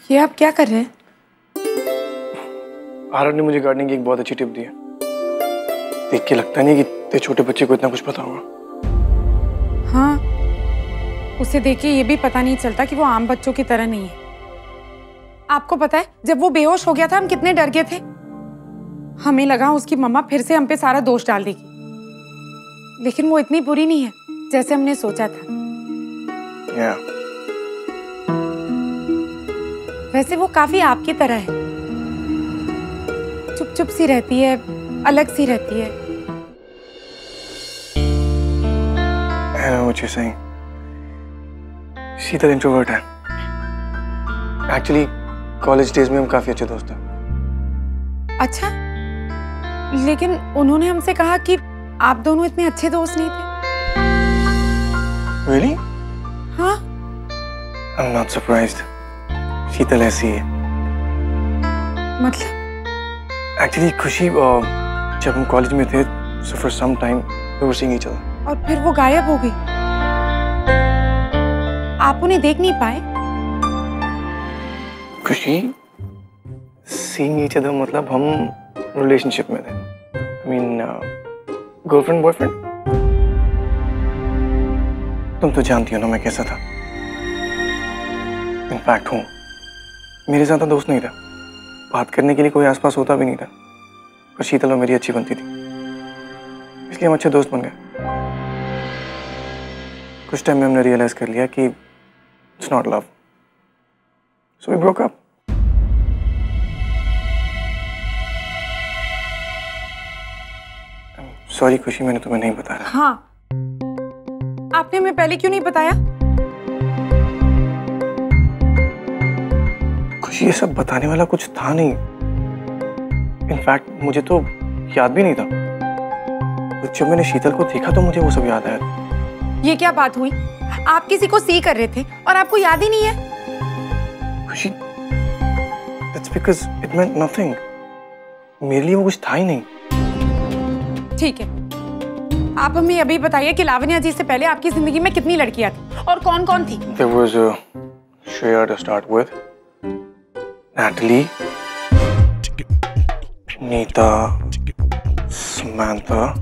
ये आप क्या कर रहे हैं? आरव ने मुझे गार्डनिंग की एक बहुत अच्छी टिप दी है। देख के लगता नहीं कि इतने छोटे बच्चे को इतना कुछ पता होगा। हाँ, उसे देख के ये भी पता नहीं चलता कि वो आम बच्चों की तरह नहीं है। आपको पता है जब वो बेहोश हो गया था हम कितने डर गए थे। हमें लगा उसकी मम्मा फिर से हम पे सारा दोष डाल देगी, लेकिन वो इतनी बुरी नहीं है जैसे हमने सोचा था। वैसे वो काफी आपकी तरह है, चुप चुप सी रहती है, अलग सी रहती है। I know what you're saying. Sheetal introvert है। एक्चुअली कॉलेज डेज में हम काफी अच्छे दोस्त हैं। अच्छा, लेकिन उन्होंने हमसे कहा कि आप दोनों इतने अच्छे दोस्त नहीं थे। Really? हाँ। I'm not surprised. शीतल ऐसी है। मतलब? एक्चुअली खुशी जब हम कॉलेज में थे, so for some time we were seeing each other. और फिर वो गायब हो गई। आप उन्हें देख नहीं पाए? खुशी, seeing each other मतलब हम रिलेशनशिप में थे। I mean, girlfriend boyfriend. तुम तो जानती हो ना मैं कैसा था। इनफैक्ट हूँ। मेरे ज्यादा दोस्त नहीं था, बात करने के लिए कोई आसपास होता भी नहीं था, पर शीतल और मेरी अच्छी बनती थी, इसलिए हम अच्छे दोस्त बन गए। कुछ टाइम में हमने रियलाइज कर लिया कि it's not love, so we broke up. Sorry Khushi, मैंने तुम्हें नहीं बताया। हाँ, आपने हमें पहले क्यों नहीं बताया? खुशी, ये सब बताने वाला कुछ था नहीं। इनफैक्ट मुझे तो याद भी नहीं था। जब मैंने शीतल को देखा तो मुझे वो सब याद आया। ये क्या बात हुई? आप किसी को सी कर रहे थे और आपको याद ही नहीं है? खुशी, that's because it meant nothing. मेरे लिए वो कुछ था ही नहीं। ठीक है, आप हमें अभी बताइए कि लावण्या जी से पहले आपकी जिंदगी में कितनी लड़कियां थी और कौन कौन थी? There was Shreya to start with, Natalie, Neeta, Samantha,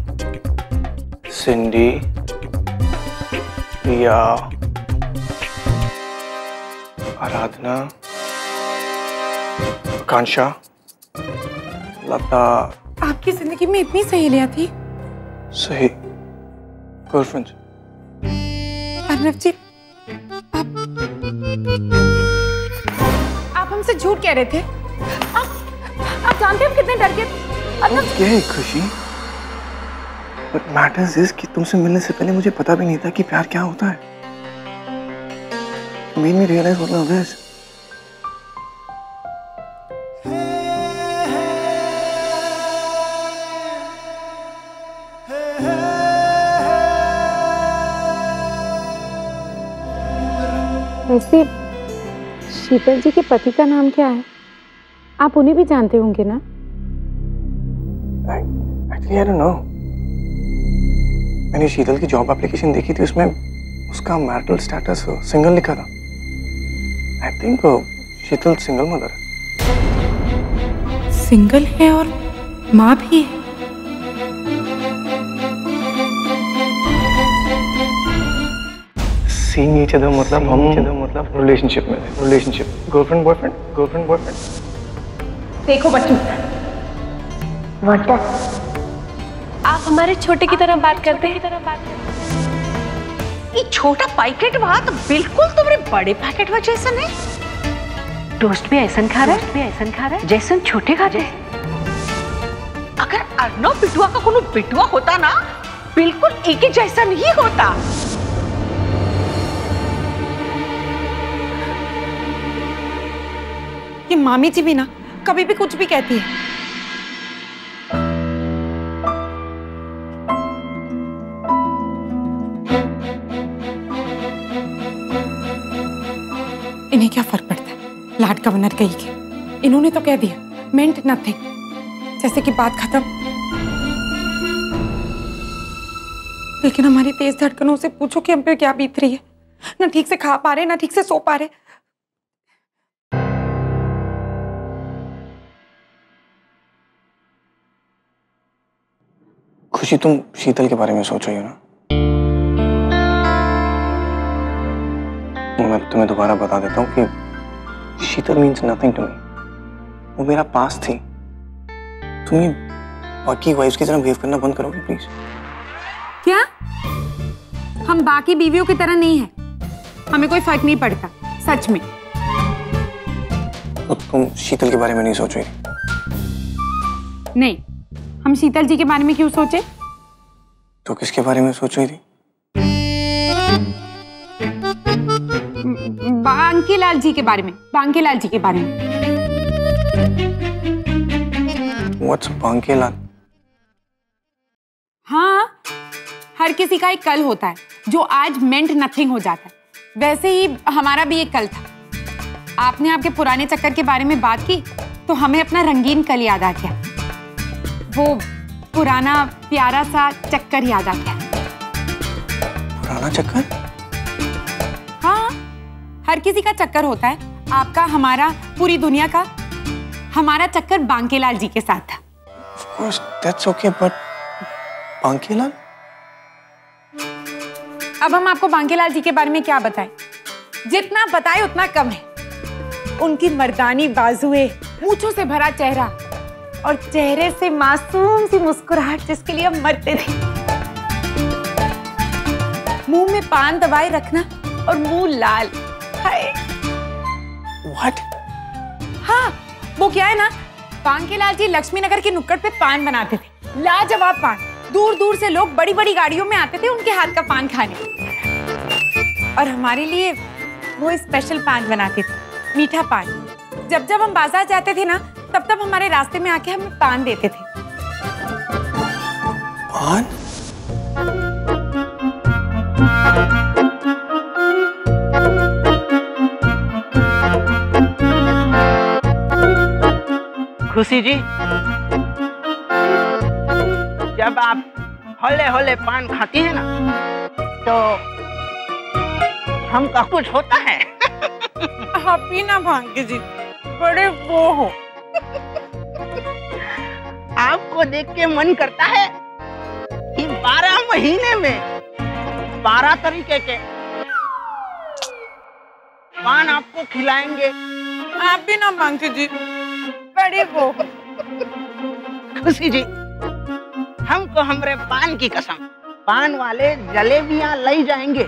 Cindy, Priya, Aradhana, Akansha, Lata। आपकी जिंदगी में इतनी सहेलियां थी? सही, गर्लफ्रेंड। अर्नव जी, आप हमसे झूठ कह रहे थे। आप जानते हैं हम कितने डर गए थे। अर्नव क्या है खुशी? What matters is कि तुमसे मिलने से पहले मुझे पता भी नहीं था कि प्यार क्या होता है। You made me realize what love is. वैसे शीतल जी के पति का नाम क्या है? आप उन्हें भी जानते होंगे ना? Actually, I don't know. मैंने शीतल की जॉब एप्लीकेशन देखी थी, उसमें उसका मैरिटल स्टेटस सिंगल लिखा था। I think Sheetal single mother है। सिंगल है और माँ भी है। Seeing each other मतलब हम रिलेशनशिप में थे। Relationship, girlfriend boyfriend. देखो बच्चों, आप हमारे छोटे की तरह बात करते हैं। ये छोटा पैकेट भात बिल्कुल तुम्हारे बड़े पैकेट वा जैसा नहीं। टोस्ट भी ऐसा खा रहा है जैसन छोटे खाते हैं। अगर अर्नव बिटुआ का कोनो बिटुआ होता ना, बिल्कुल एक ही जैसा नहीं होता। ये मामी जी भी ना कभी भी कुछ भी कहती है। इन्हें क्या फर्क पड़ता है, लाड का वनर कही के। इन्होंने तो कह दिया मेंट नथिंग, जैसे कि बात खत्म। लेकिन हमारी तेज धड़कनों से पूछो कि हम पे क्या बीत रही है। ना ठीक से खा पा रहे, ना ठीक से सो पा रहे। खुशी, तुम शीतल के बारे में सोच रही हो ना? मैं तुम्हें दोबारा बता देता हूँ कि शीतल मीन्स नथिंग टू मी। वो मेरा पास थी। तुम ये बाकी वाइफ्स की तरह बिहेव करना बंद करोगे प्लीज? क्या? हम बाकी बीवियों की तरह नहीं हैं। हमें कोई फर्क नहीं पड़ता, सच में। तो तुम शीतल के बारे में नहीं सोच रही? नहीं, हम शीतल जी के बारे में क्यों सोचे? तो किसके बारे में सोच रही थी? बांकीलाल जी के बारे में। बांकीलाल जी के बारे में। What's बांकीलाल? हाँ, हर किसी का एक कल होता है जो आज मेंट नथिंग हो जाता है। वैसे ही हमारा भी एक कल था। आपने आपके पुराने चक्कर के बारे में बात की तो हमें अपना रंगीन कल याद आ गया। वो पुराना प्यारा सा चक्कर याद आ गया। पुराना चक्कर? हाँ, हर किसी का चक्कर होता है। आपका, हमारा, पूरी दुनिया का। हमारा चक्कर बांकीलाल जी के साथ था। Of course, that's okay, but बांकीलाल? अब हम आपको बांकीलाल जी के बारे में क्या बताएं? जितना बताएं उतना कम है। उनकी मर्दानी बाजुएं, मूंछों से भरा चेहरा और चेहरे से मासूम सी मुस्कुराहट जिसके लिए हम मरते थे। मुंह में पान दबाए रखना और मुंह लाल। हाय। What? हाँ, वो क्या है ना, बांकीलाल जी लक्ष्मी नगर के नुक्कड़ पे पान बनाते थे। लाजवाब पान। दूर दूर से लोग बड़ी बड़ी गाड़ियों में आते थे उनके हाथ का पान खाने। और हमारे लिए वो स्पेशल पान बनाते थे, मीठा पान। जब जब हम बाजार जाते थे ना, तब तब हमारे रास्ते में आके हमें पान देते थे। पान? खुशी जी, जब आप हौले हौले पान खाती है ना, तो हमका कुछ होता है। आप ही ना भांगे जी, बड़े वो हो। आपको देख के मन करता है कि 12 महीने में 12 तरीके के पान आपको खिलाएंगे। आप भी ना भांगे जी, बड़े वो हो। खुशी जी, हमको हमरे पान की कसम, पान वाले जलेबियां ले जाएंगे।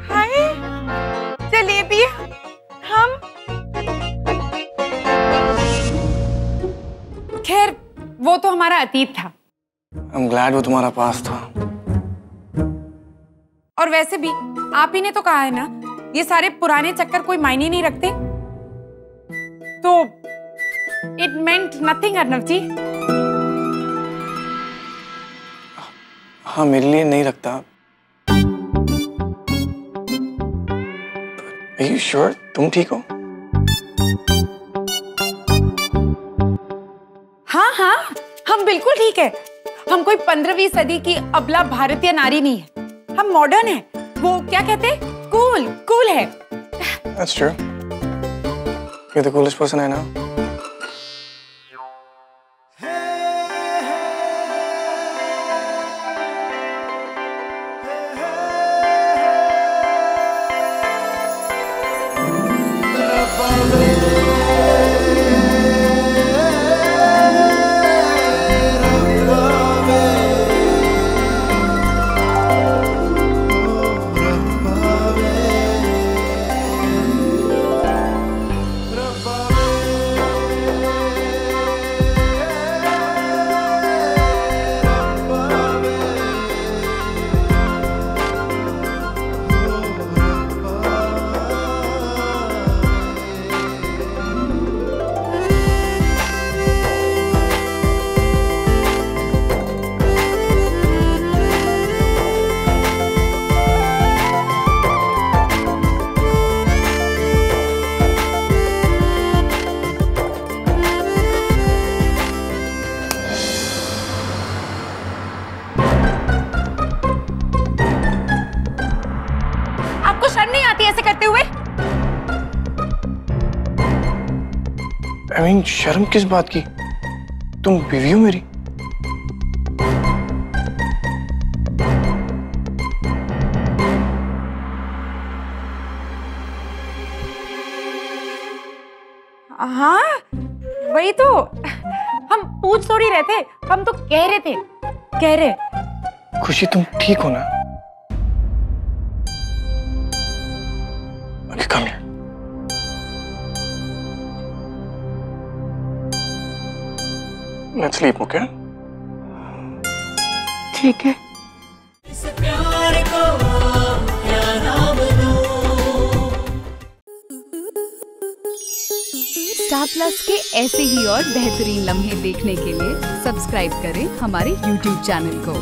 हाय, जलेबी? हम? खैर, वो तो हमारा अतीत था। I'm glad वो तुम्हारा पास था। और वैसे भी आप ही ने तो कहा है ना, ये सारे पुराने चक्कर कोई मायने नहीं रखते। तो इट मेंट नथिंग अर्नव जी। हाँ, मेरे लिए नहीं रखता। Are you sure? तुम ठीक हो? हाँ हाँ, हम बिल्कुल ठीक है। हम कोई 15वीं सदी की अबला भारतीय नारी नहीं है। हम मॉडर्न है। वो क्या कहते हैं? कूल, कूल है। That's true. You're the coolest person I know. ऐसे करते हुए? I mean, शर्म किस बात की? तुम बीवी हो मेरी। हाँ वही तो, हम पूछ थोड़ी रहे थे, हम तो कह रहे थे, कह रहे। खुशी तुम ठीक हो ना? Okay, come here. Let's sleep, okay? ठीक है। स्टार प्लस के ऐसे ही और बेहतरीन लम्हे देखने के लिए सब्सक्राइब करें हमारे YouTube चैनल को।